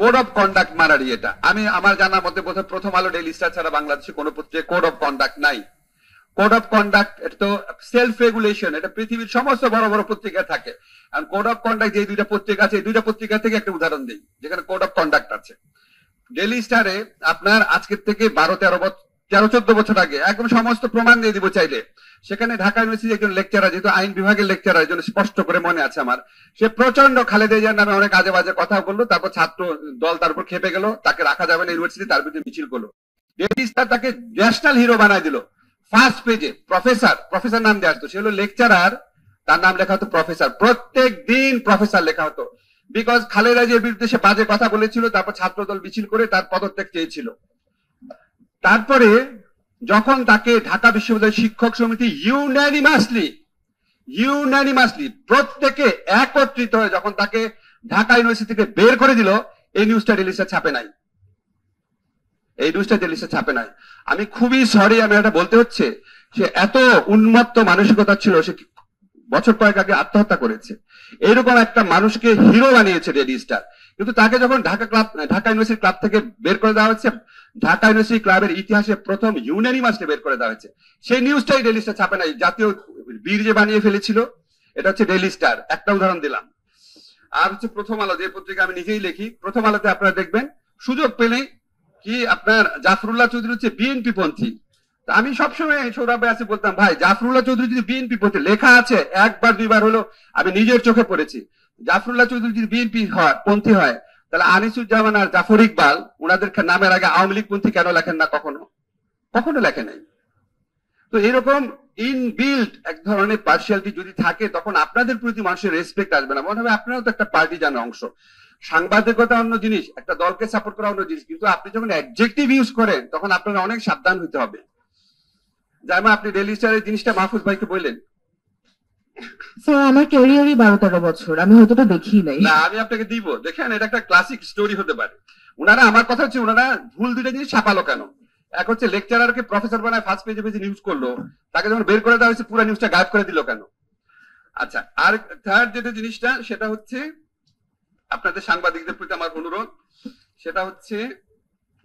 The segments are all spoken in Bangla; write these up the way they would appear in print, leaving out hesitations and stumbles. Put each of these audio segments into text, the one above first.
কোড অফ কন্ডাক্ট মারারি এটা। আমি আমার জানার মতে প্রথম আলো, ডেইলি স্টার ছাড়া বাংলাদেশে কোনো পত্রিকায় কোড অফ কন্ডাক্ট নাই। কোড অফ কন্ডাক্ট এটা তো সেলফ রেগুলেশন, এটা পৃথিবীর সমস্ত বড় বড় পত্রিকায় থাকে। আর কোড অফ কন্ডাক্ট যে দুইটা পত্রিকা আছে, এই দুইটা পত্রিকা থেকে একটা উদাহরণ দিই যেখানে কোড অফ কন্ডাক্ট আছে। ডেইলি স্টারে আপনার আজকের থেকে 13-14 বছর আগে একদম সমস্ত প্রমাণ দিয়ে দিব চাইলে, সেখানে ঢাকা ইউনিভার্সিটির একজন লেকচারার, যেহেতু আইন বিভাগের লেকচারার, এই জন্য স্পষ্ট করে মনে আছে আমার, সে প্রচন্ড খালেদা জিয়ার নামে অনেক আজে বাজে কথা বললো। তারপর ছাত্র দল তার উপর খেপে গেল, তাকে রাখা যাবে না ইউনিভার্সিটি, তার বিরুদ্ধে মিছিল করলো। ডেইলি স্টার তাকে ন্যাশনাল হিরো বানায় দিল। ফার্স্ট পেজে প্রফেসর নাম দিয়ে আসতো, সে হলো লেকচারার, তার নাম লেখা হতো প্রফেসর, প্রত্যেক দিন প্রফেসর লেখা হতো। বিকজ খালেদা জিয়ার বিরুদ্ধে সে বাজে কথা বলেছিল, তারপর ছাত্রদল মিছিল করে তার পদত্যাগ চেয়েছিল। তারপরে যখন তাকে ঢাকা বিশ্ববিদ্যালয় শিক্ষক সমিতি ইউনানিমাসলি প্রত্যেকে একত্রিত হয়ে যখন তাকে ঢাকা ইউনিভার্সিটি থেকে বের করে দিল, এই নিউজটা ডেইলি স্টার ছাপে নাই। আমি খুবই সরি, আমি এটা বলতে হচ্ছে, সে এত উন্মত্ত মানসিকতা ছিল, সে বছর কয়েক আগে আত্মহত্যা করেছে। এরকম একটা মানুষকে হিরো বানিয়েছে ডেইলি স্টার। কিন্তু তাকে যখন ঢাকা ইউনিভার্সিটি ক্লাব থেকে বের করে দেওয়া হচ্ছে, ঢাকা ইউনিভার্সিটি ক্লাবের ইতিহাসে প্রথম ইউনানিমাসলি বের করে দেওয়া হয়েছে, সেই নিউজটাই ডেইলি স্টার ছাপে নাই। জাতীয় বীর যে বানিয়ে ফেলেছিল, এটা হচ্ছে ডেইলি স্টার। একটা উদাহরণ দিলাম। আর হচ্ছে প্রথম আলো, যে পত্রিকা আমি নিজেই লিখি, প্রথম আলোতে আপনারা দেখবেন সুযোগ পেলেই কি আপনার জাফরুল্লাহ চৌধুরী হচ্ছে বিএনপি পন্থী। আমি সবসময় সৌরভে আছে বলতাম, ভাই জাফরুল্লাহ চৌধুরী যদি বিএনপি পন্থী, লেখা আছে একবার দুইবার হলো, আমি নিজের চোখে পড়েছি। জাফরুল্লাহ চৌধুরী যদি বিএনপি পন্থী হয়, তাহলে আনিসুজ্জামান আর জাফর ইকবাল ওনাদের নামের আগে আওয়ামী লীগ পন্থী কেন লেখেন না? কখনো লেখে নাই। তো এরকম ইনবিল্ট এক ধরনের পার্সিয়ালিটি যদি থাকে, তখন আপনাদের প্রতি মানুষের রেসপেক্ট আসবে না, মনে হবে আপনারাও তো একটা পার্টি জানা অংশ। সাংবাদিকতা অন্য জিনিস, একটা দলকে সাপোর্ট করা অন্য জিনিস, কিন্তু আপনি যখন অ্যাডজেক্টিভ ইউজ করেন তখন আপনারা অনেক সাবধান হতে হবে। যেমন আপনি ডেইলি স্টারের জিনিসটা মাহফুজ ভাইকে বললেন, স্যার আমার ক্যারিয়ারই 12-13 বছর, আমি হয়তো দেখি নাই। না, আমি আপনাকে দিব, দেখেন এটা একটা ক্লাসিক স্টোরি হতে পারে। ওনারা, আমার কথা হচ্ছে, ওনারা ভুল দুইটা জিনিস ছাপালো কেন? এক হচ্ছে লেকচারারকে প্রফেসর বানায় ফার্স্ট পেজে নিউজ করলো, তাকে যখন বের করে দেওয়া হয়েছে পুরো নিউজটা গায়েব করে দিল কেন? আচ্ছা, আর থার্ড যেটা জিনিসটা, সেটা হচ্ছে আপনাদের সাংবাদিকদের প্রতি আমার অনুরোধ, সেটা হচ্ছে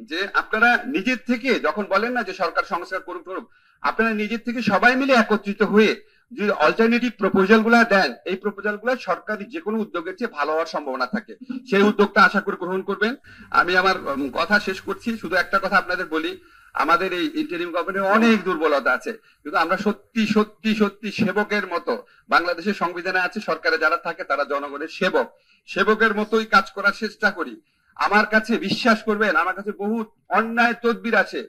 যে আপনারা নিজের থেকে যখন বলেন না যে সরকার সংস্কার করুক, আপনারা নিজের থেকে সবাই মিলে একত্রিত হয়ে যে অল্টারনেটিভ প্রপোজাল গুলা দেন, এই প্রপোজাল গুলা সরকারি যে কোনো উদ্যোগের চেয়ে ভালো হওয়ার সম্ভাবনা থাকে। সেই উদ্যোগটা আশা করে গ্রহণ করবেন। আমি আমার কথা শেষ করছি, শুধু একটা কথা আপনাদের বলি, আমাদের এই ইন্টারিম গভর্নমেন্টের অনেক দুর্বলতা আছে, কিন্তু আমরা সত্যি সত্যি সত্যি সেবকের মতো, বাংলাদেশের সংবিধানে আছে সরকারে যারা থাকে তারা জনগণের সেবকের মতোই কাজ করার চেষ্টা করি। আমার কাছে বিশ্বাস করবেন, আমার কাছে বহু অন্যায় তদবির আছে,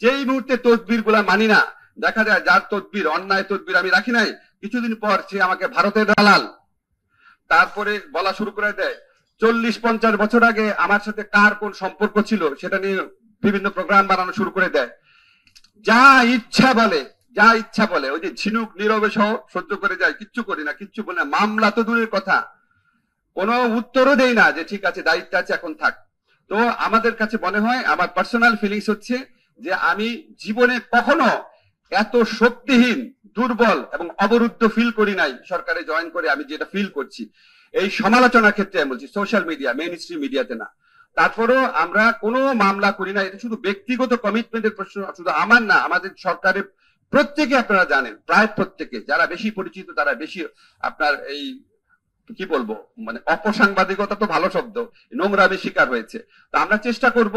যেই মুহূর্তে তদবির গুলা মানি না, দেখা যায় যার তদবির, অন্যায় তদবির আমি রাখি নাই, কিছুদিন পর সে আমাকে ভারতের দালাল তারপরে বলা শুরু করে দেয়। 40-50 বছর আগে আমার সাথে কার কোন সম্পর্ক ছিল সেটা নিয়ে বিভিন্ন প্রোগ্রাম বানানো শুরু করে দেয়। যা ইচ্ছা বলে, ওই যে ঝিনুক নীরবে সহ সহ্য করে যায়, কিচ্ছু করি না, কিচ্ছু বলে না, মামলা তো দূরের কথা, কোনো উত্তরও দেই না যে ঠিক আছে, দায়িত্ব আছে, এখন থাক। তো আমাদের কাছে মনে হয়, আমার পার্সোনাল ফিলিংস হচ্ছে যে আমি জীবনে কখনো এত শক্তিহীন, দুর্বল এবং অবরুদ্ধ ফিল করি নাই সরকারে জয়েন করে। আমি যেটা ফিল করছি এই সমালোচনার ক্ষেত্রে, আমি বলছি সোশ্যাল মিডিয়া, মেইন স্ট্রিম মিডিয়াতে না, তারপরেও আমরা কোনো মামলা করি না। এটা শুধু ব্যক্তিগত কমিটমেন্টের প্রশ্ন, শুধু আমার না, আমাদের সরকারের প্রত্যেকে, আপনারা জানেন প্রায় প্রত্যেকে, যারা বেশি পরিচিত তারা বেশি আপনার এই কি বলবো, মানে অপসাংবাদিকতা তো ভালো শব্দ, নোংরামি শিকার হয়েছে। তো আমরা চেষ্টা করব,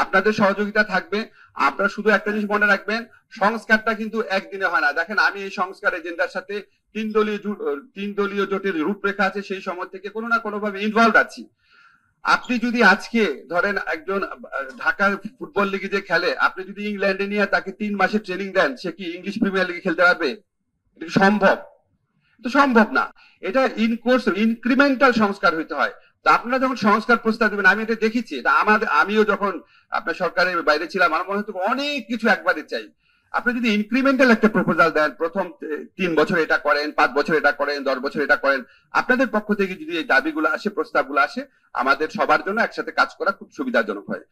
আপনাদের সহযোগিতা থাকবে। আপনারা শুধু একটা জিনিস মনে রাখবেন, সংস্কারটা কিন্তু একদিনে হয় না। দেখেন, আমি এই সংস্কার এজেন্ডার সাথে তিন দলীয় জোটের রূপরেখা আছে, সেই সময় থেকে কোনো না কোনো ভাবে ইনভলভ আছি। আপনি যদি আজকে ধরেন একজন ঢাকার ফুটবল লিগে যে খেলে, আপনি যদি ইংল্যান্ডে নিয়ে তাকে 3 মাসের ট্রেনিং দেন, সে কি ইংলিশ প্রিমিয়ার লিগে খেলতে পারবে? এটা কি সম্ভব? তো সম্ভব না। এটা ইনকোর্স ইনক্রিমেন্টাল সংস্কার হইতে হয়। তো আপনারা যখন সংস্কার প্রস্তাব দিবেন, আমি এটা দেখেছি, এটা আমিও যখন আপনার সরকারের বাইরে ছিলাম, আমার মনে হতো অনেক কিছু একবারে চাই। আপনি যদি ইনক্রিমেন্টাল একটা প্রপোজাল দেন, প্রথম 3 বছর এটা করেন, 5 বছর এটা করেন, 10 বছর এটা করেন, আপনাদের পক্ষ থেকে যদি এই দাবিগুলো আসে, প্রস্তাবগুলো আসে, আমাদের সবার জন্য একসাথে কাজ করা খুব সুবিধাজনক হয়।